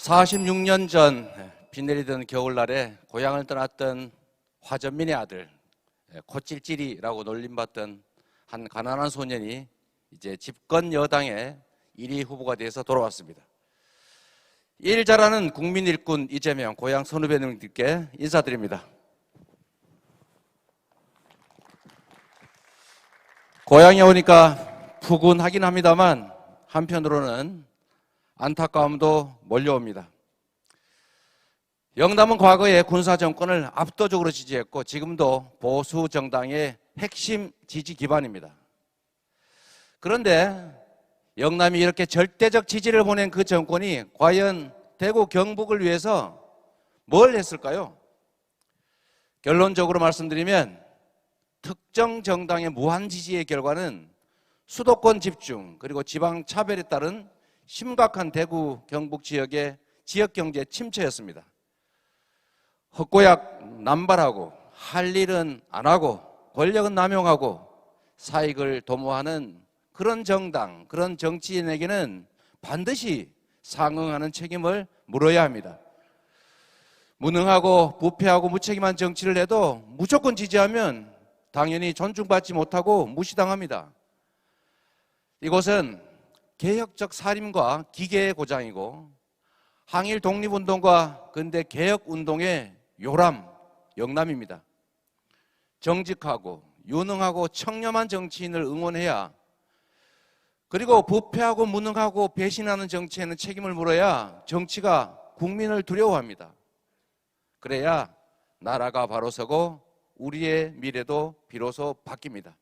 46년 전 비 내리던 겨울날에 고향을 떠났던 화전민의 아들 코찔찔이라고 놀림받던 한 가난한 소년이 이제 집권 여당의 1위 후보가 돼서 돌아왔습니다. 일 잘하는 국민 일꾼 이재명 고향 선후배님들께 인사드립니다. 고향에 오니까 푸근하긴 합니다만 한편으로는 안타까움도 몰려옵니다. 영남은 과거에 군사정권을 압도적으로 지지했고 지금도 보수 정당의 핵심 지지 기반입니다. 그런데 영남이 이렇게 절대적 지지를 보낸 그 정권이 과연 대구 경북을 위해서 뭘 했을까요? 결론적으로 말씀드리면 특정 정당의 무한 지지의 결과는 수도권 집중 그리고 지방 차별에 따른 심각한 대구 경북 지역의 지역경제 침체였습니다. 헛고약 남발하고 할 일은 안 하고 권력은 남용하고 사익을 도모하는 그런 정당, 그런 정치인에게는 반드시 상응하는 책임을 물어야 합니다. 무능하고 부패하고 무책임한 정치를 해도 무조건 지지하면 당연히 존중받지 못하고 무시당합니다. 이곳은 개혁적 살인과 기계의 고장이고 항일 독립운동과 근대 개혁운동의 요람, 영남입니다. 정직하고 유능하고 청렴한 정치인을 응원해야, 그리고 부패하고 무능하고 배신하는 정치에는 책임을 물어야 정치가 국민을 두려워합니다. 그래야 나라가 바로 서고 우리의 미래도 비로소 바뀝니다.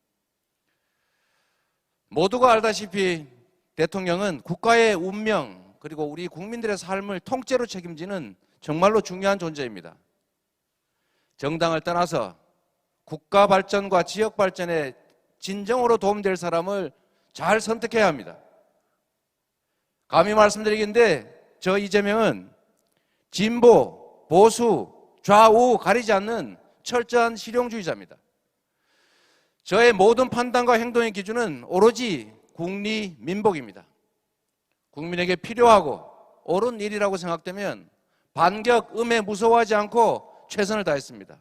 모두가 알다시피 대통령은 국가의 운명 그리고 우리 국민들의 삶을 통째로 책임지는 정말로 중요한 존재입니다. 정당을 떠나서 국가 발전과 지역 발전에 진정으로 도움될 사람을 잘 선택해야 합니다. 감히 말씀드리겠는데 저 이재명은 진보, 보수, 좌우 가리지 않는 철저한 실용주의자입니다. 저의 모든 판단과 행동의 기준은 오로지 국리 민복입니다. 국민에게 필요하고 옳은 일이라고 생각되면 반격, 음해 무서워하지 않고 최선을 다했습니다.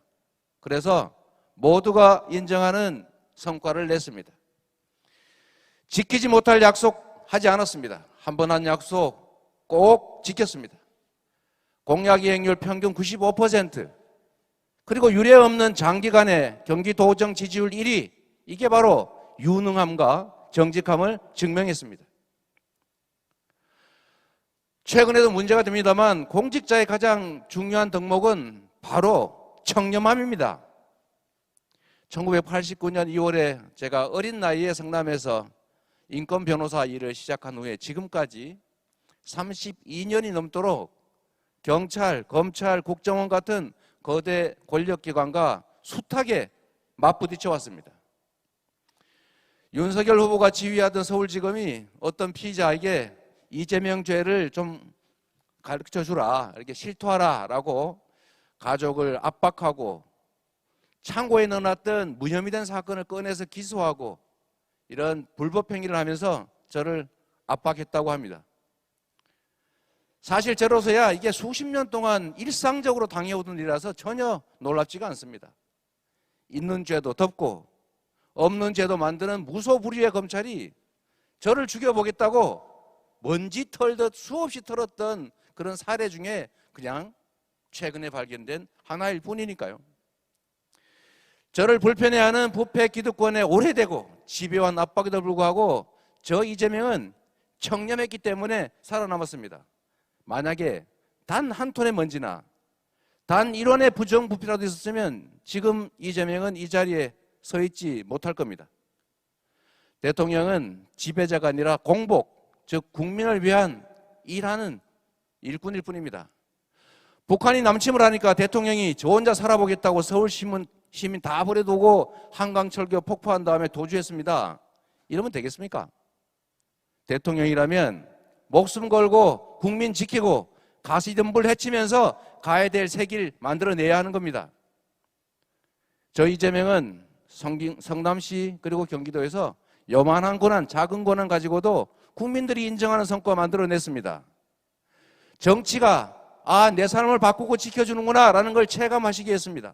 그래서 모두가 인정하는 성과를 냈습니다. 지키지 못할 약속 하지 않았습니다. 한 번 한 약속 꼭 지켰습니다. 공약 이행률 평균 95%, 그리고 유례없는 장기간의 경기도정 지지율 1위, 이게 바로 유능함과 정직함을 증명했습니다. 최근에도 문제가 됩니다만 공직자의 가장 중요한 덕목은 바로 청렴함입니다. 1989년 2월에 제가 어린 나이에 성남에서 인권 변호사 일을 시작한 후에 지금까지 32년이 넘도록 경찰, 검찰, 국정원 같은 거대 권력기관과 숱하게 맞부딪혀 왔습니다. 윤석열 후보가 지휘하던 서울지검이 어떤 피의자에게 이재명 죄를 좀 가르쳐주라, 이렇게 실토하라 라고 가족을 압박하고 창고에 넣어놨던 무혐의 된 사건을 꺼내서 기소하고 이런 불법 행위를 하면서 저를 압박했다고 합니다. 사실 저로서야 이게 수십 년 동안 일상적으로 당해오던 일이라서 전혀 놀랍지가 않습니다. 있는 죄도 덮고 없는 죄도 만드는 무소불위의 검찰이 저를 죽여보겠다고 먼지 털듯 수없이 털었던 그런 사례 중에 그냥 최근에 발견된 하나일 뿐이니까요. 저를 불편해하는 부패 기득권에 오래되고 집요한 압박에도 불구하고 저 이재명은 청렴했기 때문에 살아남았습니다. 만약에 단 한 톤의 먼지나 단 1원의 부정부패라도 있었으면 지금 이재명은 이 자리에 서 있지 못할 겁니다. 대통령은 지배자가 아니라 공복, 즉 국민을 위한 일하는 일꾼일 뿐입니다. 북한이 남침을 하니까 대통령이 저 혼자 살아보겠다고 서울 시민 다 버려두고 한강철교 폭파한 다음에 도주했습니다. 이러면 되겠습니까? 대통령이라면 목숨 걸고 국민 지키고 가시덤불 해치면서 가야 될 새 길 만들어내야 하는 겁니다. 저 이재명은 성남시 그리고 경기도에서 요만한 권한, 작은 권한 가지고도 국민들이 인정하는 성과 만들어냈습니다. 정치가 내 삶을 바꾸고 지켜주는구나 라는 걸 체감하시게 했습니다.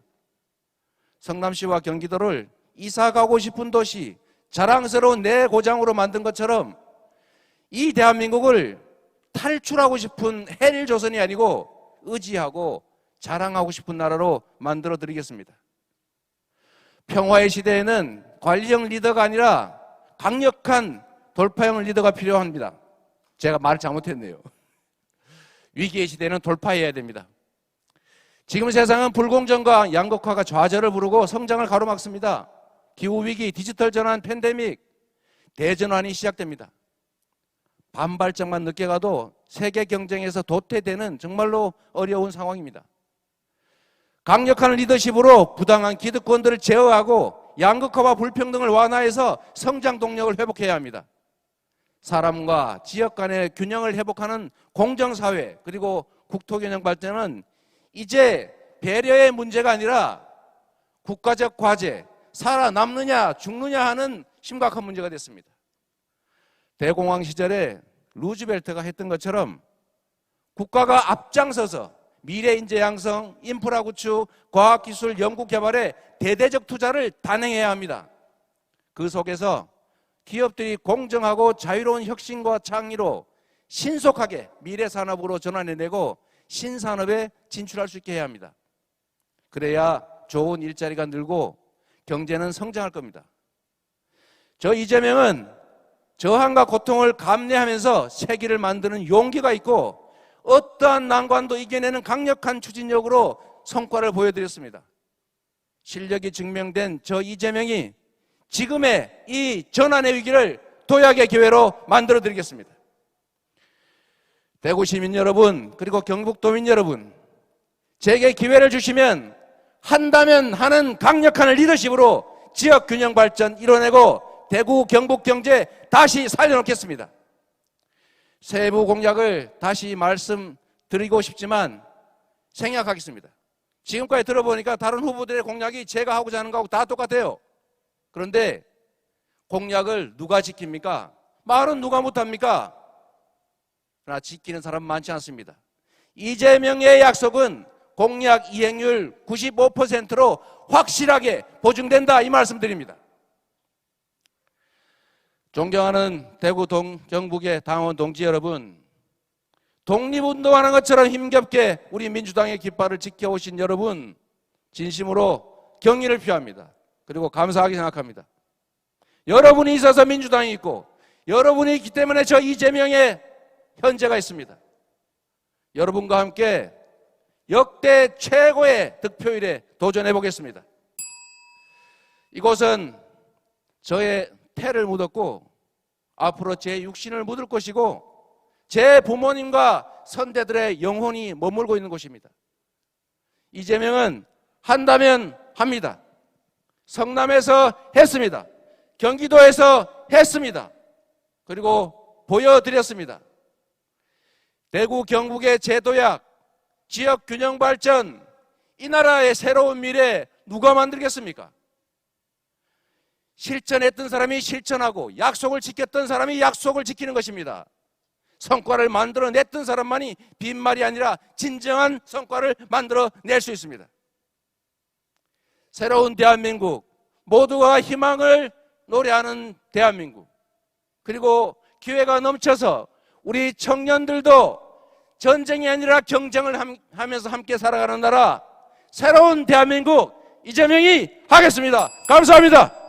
성남시와 경기도를 이사 가고 싶은 도시, 자랑스러운 내 고장으로 만든 것처럼 이 대한민국을 탈출하고 싶은 헬조선이 아니고 의지하고 자랑하고 싶은 나라로 만들어 드리겠습니다. 평화의 시대에는 관리형 리더가 아니라 강력한 돌파형 리더가 필요합니다. 제가 말을 잘못했네요. 위기의 시대는 돌파해야 됩니다. 지금 세상은 불공정과 양극화가 좌절을 부르고 성장을 가로막습니다. 기후위기, 디지털 전환, 팬데믹, 대전환이 시작됩니다. 반발짝만 늦게 가도 세계 경쟁에서 도태되는 정말로 어려운 상황입니다. 강력한 리더십으로 부당한 기득권들을 제어하고 양극화와 불평등을 완화해서 성장 동력을 회복해야 합니다. 사람과 지역 간의 균형을 회복하는 공정사회 그리고 국토균형 발전은 이제 배려의 문제가 아니라 국가적 과제, 살아남느냐 죽느냐 하는 심각한 문제가 됐습니다. 대공황 시절에 루즈벨트가 했던 것처럼 국가가 앞장서서 미래 인재 양성, 인프라 구축, 과학기술 연구 개발에 대대적 투자를 단행해야 합니다. 그 속에서 기업들이 공정하고 자유로운 혁신과 창의로 신속하게 미래 산업으로 전환해내고 신산업에 진출할 수 있게 해야 합니다. 그래야 좋은 일자리가 늘고 경제는 성장할 겁니다. 저 이재명은 저항과 고통을 감내하면서 세기를 만드는 용기가 있고 어떠한 난관도 이겨내는 강력한 추진력으로 성과를 보여드렸습니다. 실력이 증명된 저 이재명이 지금의 이 전환의 위기를 도약의 기회로 만들어드리겠습니다. 대구 시민 여러분 그리고 경북도민 여러분, 제게 기회를 주시면 한다면 하는 강력한 리더십으로 지역 균형 발전 이뤄내고 대구 경북 경제 다시 살려놓겠습니다. 세부 공약을 다시 말씀드리고 싶지만 생략하겠습니다. 지금까지 들어보니까 다른 후보들의 공약이 제가 하고자 하는 거하고 다 똑같아요. 그런데 공약을 누가 지킵니까? 말은 누가 못합니까? 그러나 지키는 사람 많지 않습니다. 이재명의 약속은 공약 이행률 95%로 확실하게 보증된다 이 말씀드립니다. 존경하는 대구 경북의 당원 동지 여러분, 독립운동하는 것처럼 힘겹게 우리 민주당의 깃발을 지켜오신 여러분 진심으로 경의를 표합니다. 그리고 감사하게 생각합니다. 여러분이 있어서 민주당이 있고 여러분이 있기 때문에 저 이재명의 현재가 있습니다. 여러분과 함께 역대 최고의 득표율에 도전해 보겠습니다. 이곳은 저의 태를 묻었고 앞으로 제 육신을 묻을 곳이고 제 부모님과 선대들의 영혼이 머물고 있는 곳입니다. 이재명은 한다면 합니다. 성남에서 했습니다. 경기도에서 했습니다. 그리고 보여드렸습니다. 대구 경북의 재도약, 지역 균형 발전, 이 나라의 새로운 미래 누가 만들겠습니까? 실천했던 사람이 실천하고 약속을 지켰던 사람이 약속을 지키는 것입니다. 성과를 만들어냈던 사람만이 빈말이 아니라 진정한 성과를 만들어낼 수 있습니다. 새로운 대한민국, 모두가 희망을 노래하는 대한민국, 그리고 기회가 넘쳐서 우리 청년들도 전쟁이 아니라 경쟁을 하면서 함께 살아가는 나라, 새로운 대한민국 이재명이 하겠습니다. 감사합니다.